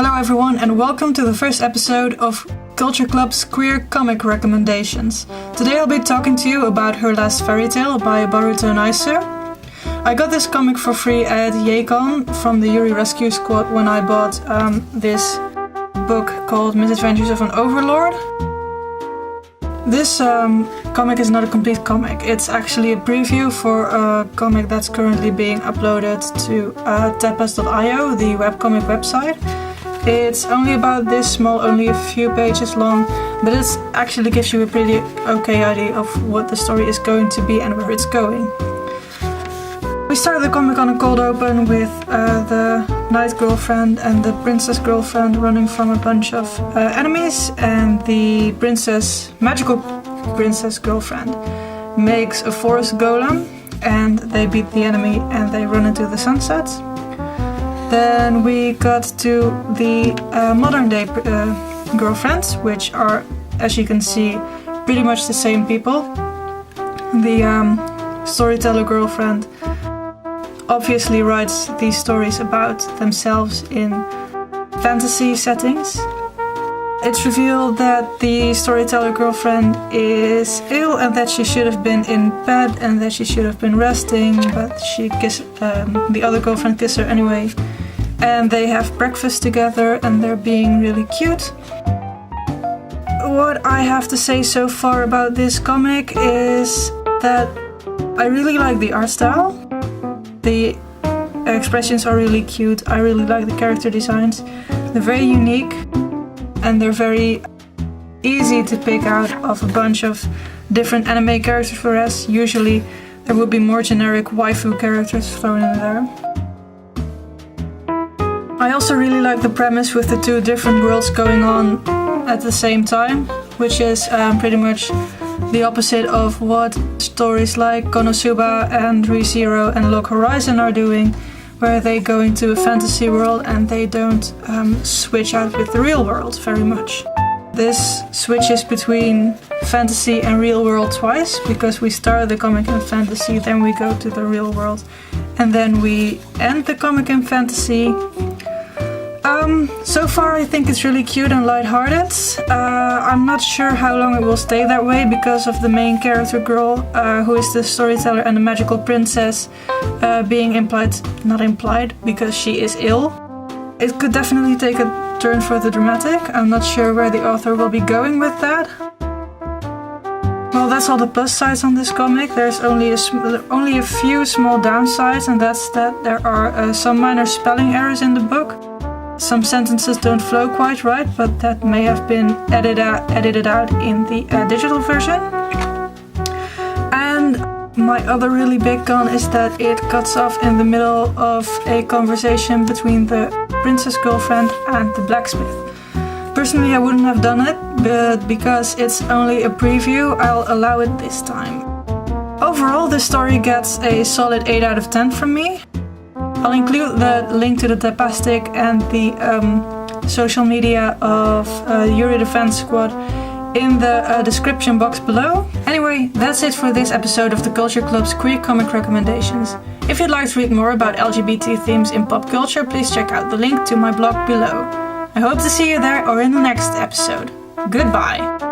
Hello everyone and welcome to the first episode of Qulture Club's Queer Comic Recommendations. Today I'll be talking to you about Her Last Fairy Tale by Baruto Naisu. I got this comic for free at Yacon from the Yuri Rescue Squad when I bought this book called Misadventures of an Overlord. This comic is not a complete comic. It's actually a preview for a comic that's currently being uploaded to tapas.io, the webcomic website. It's only about this small, only a few pages long, but it actually gives you a pretty okay idea of what the story is going to be and where it's going. We started the comic on a cold open with the knight girlfriend and the princess girlfriend running from a bunch of enemies, and the magical princess girlfriend makes a forest golem and they beat the enemy and they run into the sunset. Then we got to the modern day girlfriends, which are, as you can see, pretty much the same people. The storyteller girlfriend obviously writes these stories about themselves in fantasy settings. It's revealed that the storyteller girlfriend is ill and that she should have been in bed and that she should have been resting, but the other girlfriend kisses her anyway. And they have breakfast together and they're being really cute. What I have to say so far about this comic is that I really like the art style. The expressions are really cute. I really like the character designs. They're very unique and they're very easy to pick out of a bunch of different anime characters, whereas usually there would be more generic waifu characters thrown in there. I also really like the premise with the two different worlds going on at the same time, which is pretty much the opposite of what stories like Konosuba and ReZero and Log Horizon are doing, where they go into a fantasy world and they don't switch out with the real world very much. This switches between fantasy and real world twice, because we start the comic in fantasy, then we go to the real world, and then we end the comic in fantasy. So far I think it's really cute and lighthearted. I'm not sure how long it will stay that way because of the main character girl, who is the storyteller and the magical princess, being not implied, because she is ill. It could definitely take a turn for the dramatic. I'm not sure where the author will be going with that. Well, that's all the plus sides on this comic. There's only a few small downsides, and that's that there are some minor spelling errors in the book. Some sentences don't flow quite right, but that may have been edited out in the digital version. And my other really big con is that it cuts off in the middle of a conversation between the princess girlfriend and the blacksmith. Personally, I wouldn't have done it, but because it's only a preview, I'll allow it this time. Overall, the story gets a solid 8 out of 10 from me. I'll include the link to the Tapastic and the social media of Yuri Defense Squad in the description box below. Anyway, that's it for this episode of the Qulture Club's Queer Comic Recommendations. If you'd like to read more about LGBT themes in pop culture, please check out the link to my blog below. I hope to see you there or in the next episode. Goodbye!